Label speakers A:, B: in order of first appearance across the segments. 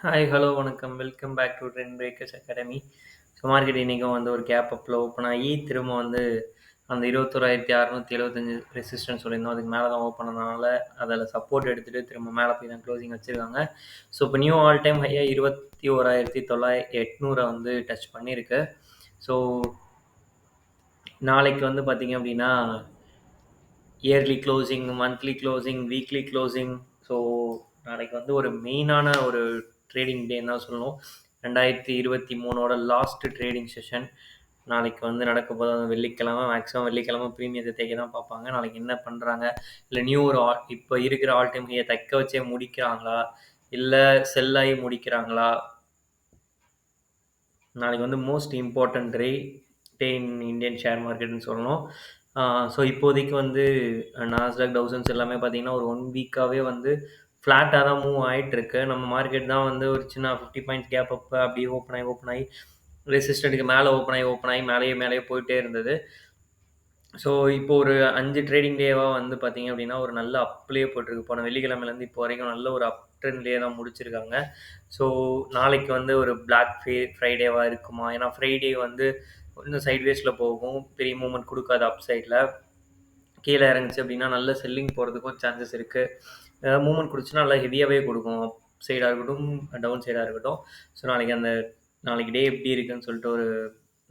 A: Hi, hello, வணக்கம். Welcome back to trend breakers academy. So market இன்றைக்கும் வந்து ஒரு கேப் அப்பில் ஓப்பன் ஆகி திரும்ப வந்து அந்த 21,675 ரெசிஸ்டன்ஸ் சொல்லியிருந்தோம். அதுக்கு மேலே தான் ஓப்பன் ஆனதுனால அதில் சப்போர்ட் எடுத்துகிட்டு திரும்ப மேலே போய் தான் க்ளோசிங் வச்சுருக்காங்க. ஸோ இப்போ நியூ ஆல் டைம் ஹையாக 21,800 வந்து டச் பண்ணியிருக்கு. ஸோ நாளைக்கு வந்து பார்த்திங்க அப்படின்னா yearly closing, monthly closing, weekly closing. So நாளைக்கு வந்து ஒரு மெயினான ஒரு ட்ரேடிங் டேன்னு தான் சொல்லணும். 2023 லாஸ்ட் ட்ரேடிங் செஷன் நாளைக்கு வந்து நடக்க போது. வெள்ளிக்கிழமை, மேக்ஸிமம் வெள்ளிக்கிழமை ப்ரீமியத்தை தைக்க தான் பார்ப்பாங்க. நாளைக்கு என்ன பண்ணுறாங்க, இல்லை நியூ ஒரு இப்போ இருக்கிற ஆல் டைம் ஹையை தைக்க வச்சே முடிக்கிறாங்களா, இல்லை செல்லாகி முடிக்கிறாங்களா? நாளைக்கு வந்து most important day in Indian share மார்க்கெட்னு சொல்லணும். ஸோ இப்போதைக்கு வந்து நாஸ்டாக் டவுசன்ஸ் எல்லாமே பார்த்தீங்கன்னா ஒரு 1 வீக்காகவே வந்து ஃப்ளாட்டாக தான் மூவ் ஆகிட்டுருக்கு. நம்ம மார்க்கெட் தான் வந்து ஒரு சின்ன 50 பாயிண்ட்ஸ் கேப் அப்போ அப்படியே ஓப்பன் ஆகி ரெசிஸ்டண்ட்டுக்கு மேலே ஓப்பன் ஆகி மேலேயே போயிட்டே இருந்தது. ஸோ இப்போ ஒரு 5 ட்ரேடிங் டேவாக வந்து பார்த்தீங்க அப்படின்னா ஒரு நல்ல அப்லேயே போட்டிருக்கு. போன வெள்ளிக்கிழமையிலேருந்து இப்போ வரைக்கும் நல்ல ஒரு அப் ட்ரெண்ட்லேயே தான் முடிச்சிருக்காங்க. ஸோ நாளைக்கு வந்து ஒரு பிளாக் ஃப்ரைடேவாக இருக்குமா? ஏன்னா ஃப்ரைடே வந்து கொஞ்சம் சைட்வேஸில் போகும், பெரிய மூவ்மெண்ட் கொடுக்காது. அப் சைடில் கீழே இறங்குச்சு அப்படின்னா நல்ல செல்லிங் போகிறதுக்கும் சான்சஸ் இருக்குது. மூவ்மெண்ட் கொடுத்துச்சுன்னா நல்லா ஹெவியாகவே கொடுக்கும், அப் சைடாக இருக்கட்டும், டவுன் சைடாக இருக்கட்டும். ஸோ நாளைக்கு டே எப்படி இருக்குன்னு சொல்லிட்டு ஒரு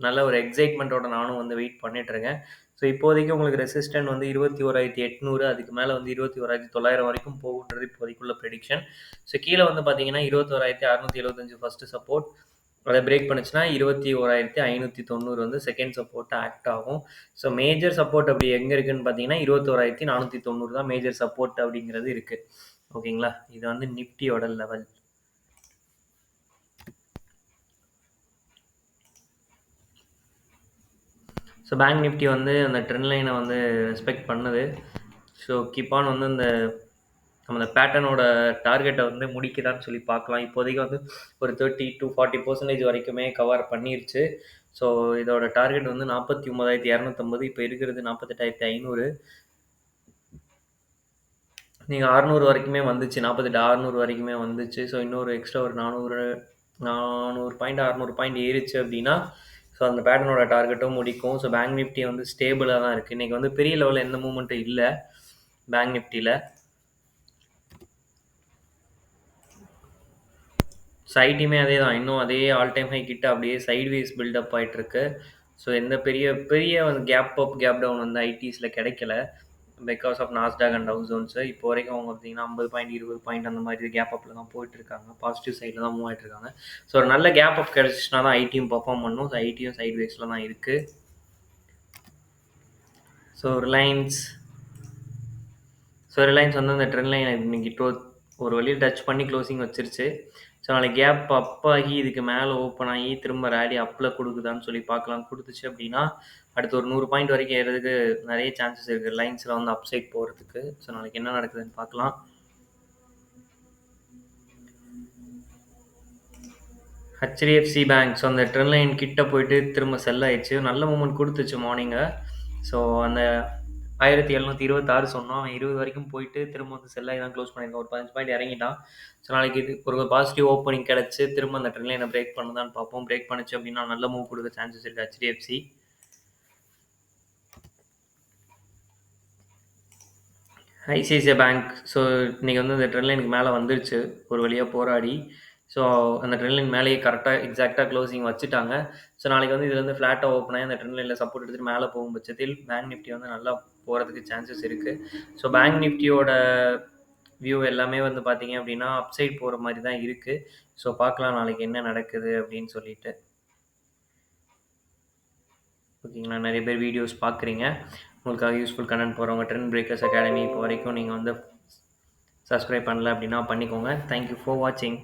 A: நல்ல ஒரு எக்ஸைட்மெண்ட்டோட நானும் வந்து வெயிட் பண்ணிட்டுருக்கேன். ஸோ இப்போதைக்கு உங்களுக்கு ரெசிஸ்டன்ட் வந்து 21,800, அதுக்கு மேலே வந்து 21,900 வரைக்கும் போகுன்றது இப்போதைக்குள்ள ப்ரெடிக்ஷன். ஸோ கீழே வந்து பார்த்தீங்கன்னா 21,675 ஃபஸ்ட்டு சப்போர்ட். அதை பிரேக் பண்ணுச்சுன்னா 21,590 வந்து செகண்ட் சப்போர்ட்டாக ஆக்ட் ஆகும். ஸோ மேஜர் சப்போர்ட் அப்படி எங்கே இருக்குதுன்னு பார்த்தீங்கன்னா 21,490 தான் மேஜர் சப்போர்ட் அப்படிங்கிறது இருக்குது. ஓகேங்களா? இது வந்து நிஃப்டியோட லெவல். ஸோ பேங்க் நிஃப்டி வந்து அந்த ட்ரெண்ட் லைனை வந்து ரெஸ்பெக்ட் பண்ணுது. ஸோ கீப்பான் வந்து நம்ம அந்த பேட்டர்னோட டார்கெட்டை வந்து முடிக்கிறான்னு சொல்லி பார்க்கலாம். இப்போதைக்கு வந்து ஒரு 30-40% வரைக்குமே கவர் பண்ணிருச்சு. ஸோ இதோட டார்கெட் வந்து 49,250. இப்போ இருக்கிறது 48,500. நீங்கள் 600 வரைக்குமே வந்துச்சு, 48,600 வரைக்குமே வந்துச்சு. ஸோ இன்னொரு எக்ஸ்ட்ரா ஒரு 400 பாயிண்ட் 600 பாயிண்ட் ஏறிச்சு அப்படின்னா ஸோ அந்த பேட்டர்னோட டார்கெட்டும் முடிக்கும். ஸோ பேங்க் நிஃப்டி வந்து ஸ்டேபிளாக தான் இருக்குது. இன்றைக்கி வந்து பெரிய லெவலில் எந்த மூவ்மெண்ட்டும் இல்லை பேங்க் நிஃப்டியில். ஸோ ஐடியுமே அதே தான், இன்னும் அதே ஆல் டைம் ஹை கிட்ட அப்படியே சைட்வேஸ் பில்டப் ஆகிட்டுருக்கு. ஸோ எந்த பெரிய வந்து கேப் டவுன் வந்து ஐடிஸில் கிடைக்கல because of Nasdaq and Dow Jones. இப்போ வரைக்கும் அவங்க பார்த்தீங்கன்னா 50 பாயிண்ட் 20 பாயிண்ட் அந்த மாதிரி கேப் அப்பில் தான் போயிட்டுருக்காங்க. பாசிட்டிவ் சைடில் தான் மூவ் ஆகிட்டுருக்காங்க. ஸோ ஒரு நல்ல கேப் அப் கிடச்சிச்சுனா தான் ஐடியும் பர்ஃபார்ம் பண்ணும். ஸோ ஐடியும் சைட்வேஸில் தான் இருக்குது. ஸோ ரிலையன்ஸ் வந்து அந்த ட்ரெண்ட் லைன் இன்னைக்கு ஒரு வழியில் டச் பண்ணி க்ளோசிங் வச்சிருச்சு. ஸோ நாளைக்கு கேப் அப் ஆகி இதுக்கு மேலே ஓப்பன் ஆகி திரும்ப ரேலி அப்பில் கொடுக்குதான்னு சொல்லி பார்க்கலாம். கொடுத்துச்சு அப்படின்னா அடுத்து ஒரு 100 பாயிண்ட் வரைக்கும் ஏறதுக்கு நிறைய சான்சஸ் இருக்குது ரிலையன்ஸில் வந்து அப் சைட் போகிறதுக்கு. ஸோ நாளைக்கு என்ன நடக்குதுன்னு பார்க்கலாம். ஹெச்டிஎஃப்சி பேங்க் ஸோ அந்த ட்ரெண்ட் லைன் கிட்ட போயிட்டு திரும்ப செல் ஆயிடுச்சு. நல்ல மூமெண்ட் கொடுத்துச்சு மார்னிங்கை. ஸோ அந்த 1726 சொன்னோம், 20 வரைக்கும் போயிட்டு திரும்ப வந்து செல்லாகி தான் க்ளோஸ் பண்ணியிருக்கோம். ஒரு 15 பாயிண்ட் இறங்கிட்டான். ஸோ நாளைக்கு இது ஒரு பாசிட்டிவ் ஓப்பனிங் கிடச்சி திரும்ப அந்த ட்ரெண்ட் லைனை பிரேக் பண்ணுதான்னு பார்ப்போம். பிரேக் பண்ணிச்சு அப்படின்னா நல்ல மூவ் கொடுக்க சான்சஸ் இருக்குது ஹெச்டிஎஃப்சி. ஐசிஐசிஐ பேங்க் ஸோ இன்றைக்கி வந்து அந்த ட்ரெண்ட் லைனுக்கு மேலே வந்துருச்சு ஒரு வழியாக போராடி. ஸோ அந்த ட்ரெண்ட் லைன் மேலேயே கரெக்டாக எக்ஸாக்டாக க்ளோசிங் வச்சுட்டாங்க. ஸோ நாளைக்கு வந்து இதுலேருந்து ஃப்ளாட்டாக ஓப்பன் ஆகி அந்த ட்ரெண்ட் லைனில் சப்போர்ட் எடுத்துகிட்டு மேலே போகும் பட்சத்தில் பேங்க் நிஃப்டி வந்து நல்லா போகிறதுக்கு சான்சஸ் இருக்குது. ஸோ பேங்க் நிஃப்டியோட வியூ எல்லாமே வந்து பார்த்தீங்க அப்படின்னா அப்சைட் போகிற மாதிரி தான் இருக்குது. ஸோ பார்க்கலாம் நாளைக்கு என்ன நடக்குது அப்படின்னு சொல்லிட்டு. ஓகேங்களா? நிறைய பேர் வீடியோஸ் பார்க்குறீங்க, உங்களுக்காக யூஸ்ஃபுல் கண்டென்ட் போகிறவங்க ட்ரெண்ட் பிரேக்கர்ஸ் அகாடமி இப்போ வரைக்கும் நீங்கள் வந்து சப்ஸ்கிரைப் பண்ணல அப்படின்னா பண்ணிக்கோங்க. தேங்க்யூ ஃபார் வாட்சிங்.